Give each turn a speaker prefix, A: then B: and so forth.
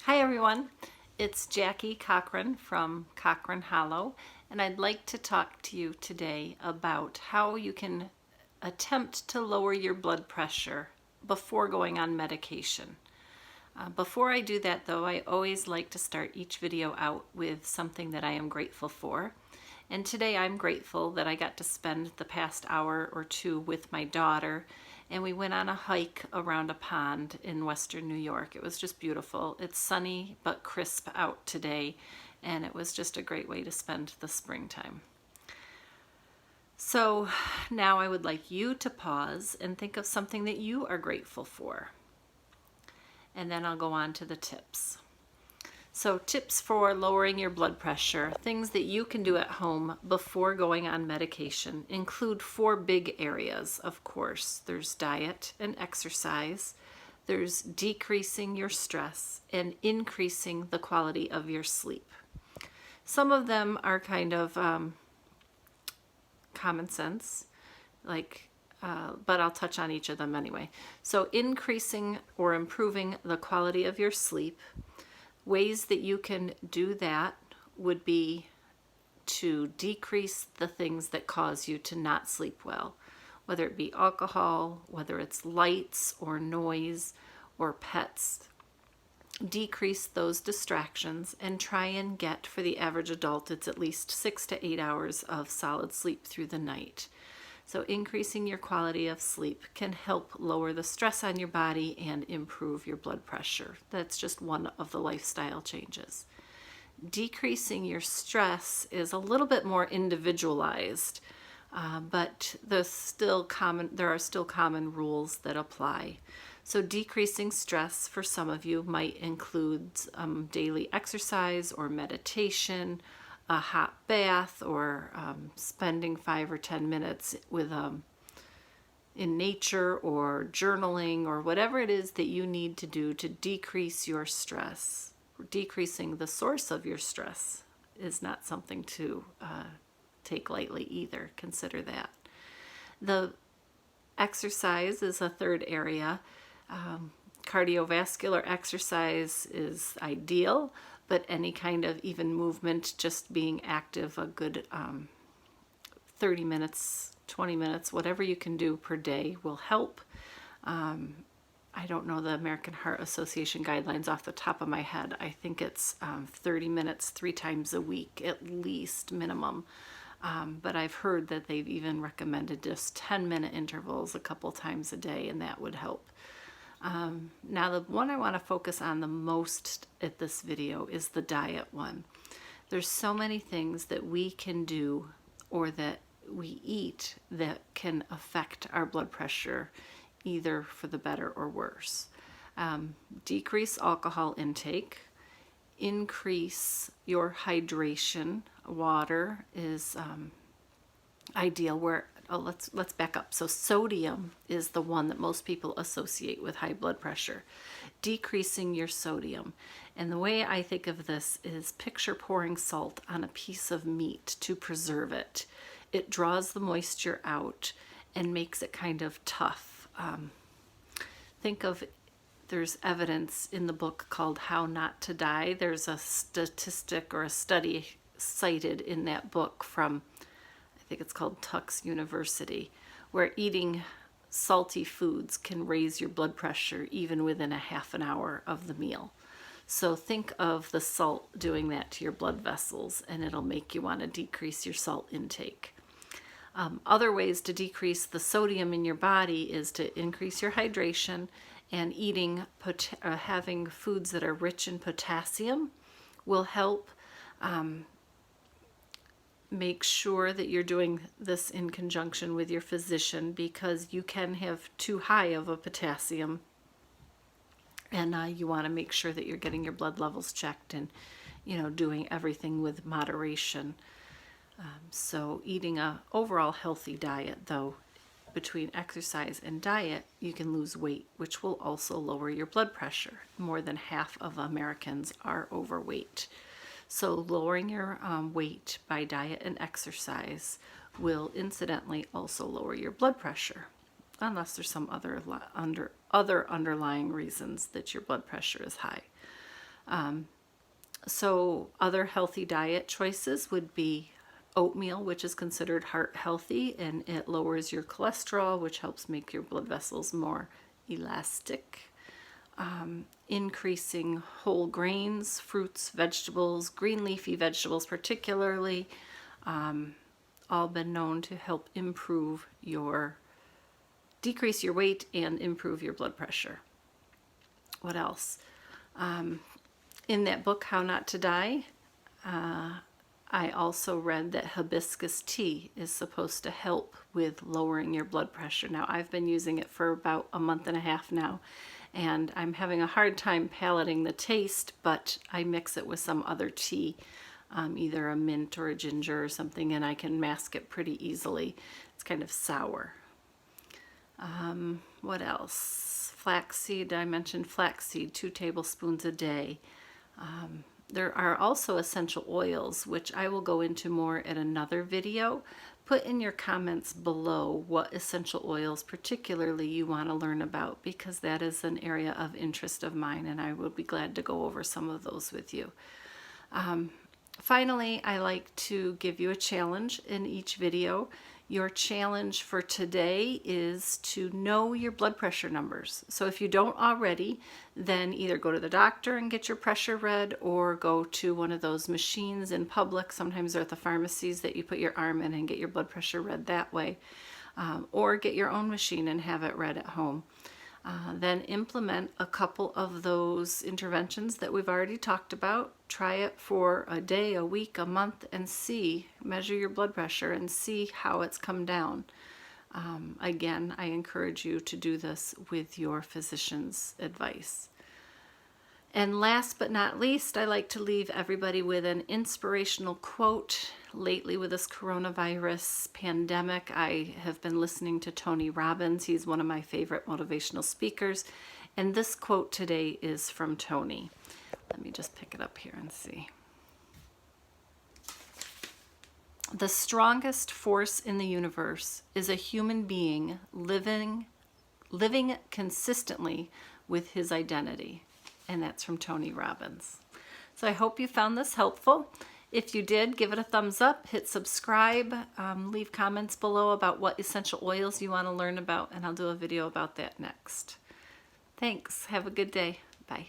A: Hi everyone, it's Jackie Cochran from Cochran Hollow, and I'd like to talk to you today about how you can attempt to lower your blood pressure before going on medication. Before I do that though, I always like to start each video out with something that I am grateful for. And today I'm grateful that I got to spend the past hour or two with my daughter, and we went on a hike around a pond in western New York. It was just beautiful. It's sunny but crisp out today, and it was just a great way to spend the springtime. So now I would like you to pause and think of something that you are grateful for. And then I'll go on to the tips. So tips for lowering your blood pressure, things that you can do at home before going on medication, include four big areas, of course. There's diet and exercise, there's decreasing your stress, and increasing the quality of your sleep. Some of them are kind of common sense, but I'll touch on each of them anyway. So increasing or improving the quality of your sleep. Ways that you can do that would be to decrease the things that cause you to not sleep well, whether it be alcohol, whether it's lights or noise or pets. Decrease those distractions and try and get, for the average adult, it's at least 6 to 8 hours of solid sleep through the night. So increasing your quality of sleep can help lower the stress on your body and improve your blood pressure. That's just one of the lifestyle changes. Decreasing your stress is a little bit more individualized, but there are still common rules that apply. So decreasing stress for some of you might include daily exercise or meditation, a hot bath, or spending 5 or 10 minutes with in nature, or journaling, or whatever it is that you need to do to decrease your stress. Decreasing the source of your stress is not something to take lightly either. Consider that. The exercise is a third area. Cardiovascular exercise is ideal, but any kind of even movement, just being active, a good 30 minutes, 20 minutes, whatever you can do per day will help. I don't know the American Heart Association guidelines off the top of my head. I think it's 30 minutes 3 times a week at least, minimum. But I've heard that they've even recommended just 10-minute intervals a couple times a day, and that would help. Now the one I want to focus on the most at this video is the diet one. There's so many things that we can do or that we eat that can affect our blood pressure, either for the better or worse. Decrease alcohol intake, increase your hydration. Water is ideal. Let's back up. So sodium is the one that most people associate with high blood pressure. Decreasing your sodium. And the way I think of this is picture pouring salt on a piece of meat to preserve it. It draws the moisture out and makes it kind of tough. Think of, there's evidence in the book called How Not to Die. There's a statistic or a study cited in that book from, I think it's called Tufts University, where eating salty foods can raise your blood pressure even within a half an hour of the meal. So think of the salt doing that to your blood vessels, and it'll make you want to decrease your salt intake. Other ways to decrease the sodium in your body is to increase your hydration, and having foods that are rich in potassium will help. Make sure that you're doing this in conjunction with your physician, because you can have too high of a potassium, and you want to make sure that you're getting your blood levels checked and doing everything with moderation. So eating a overall healthy diet, though, between exercise and diet, you can lose weight, which will also lower your blood pressure. More than half of Americans are overweight. So lowering your weight by diet and exercise will incidentally also lower your blood pressure, unless there's some other underlying reasons that your blood pressure is high. So other healthy diet choices would be oatmeal, which is considered heart healthy, and it lowers your cholesterol, which helps make your blood vessels more elastic. Increasing whole grains, fruits, vegetables, green leafy vegetables particularly, all been known to help decrease your weight and improve your blood pressure. What else? In that book, How Not to Die, I also read that hibiscus tea is supposed to help with lowering your blood pressure. Now, I've been using it for about a month and a half now, and I'm having a hard time palating the taste, but I mix it with some other tea, either a mint or a ginger or something, and I can mask it pretty easily. It's kind of sour. What else? Flaxseed, I mentioned flaxseed, 2 tablespoons a day. There are also essential oils, which I will go into more in another video. Put in your comments below what essential oils particularly you want to learn about, because that is an area of interest of mine, and I will be glad to go over some of those with you. Finally, I like to give you a challenge in each video. Your challenge for today is to know your blood pressure numbers. So if you don't already, then either go to the doctor and get your pressure read, or go to one of those machines in public. Sometimes they're at the pharmacies that you put your arm in and get your blood pressure read that way. Or get your own machine and have it read at home. Then implement a couple of those interventions that we've already talked about. Try it for a day, a week, a month, and measure your blood pressure and see how it's come down. Again, I encourage you to do this with your physician's advice. And last but not least, I like to leave everybody with an inspirational quote. Lately, with this coronavirus pandemic, I have been listening to Tony Robbins. He's one of my favorite motivational speakers. And this quote today is from Tony. Let me just pick it up here and see. The strongest force in the universe is a human being living consistently with his identity. And that's from Tony Robbins. So I hope you found this helpful. If you did, give it a thumbs up, hit subscribe, leave comments below about what essential oils you want to learn about, and I'll do a video about that next. Thanks. Have a good day. Bye.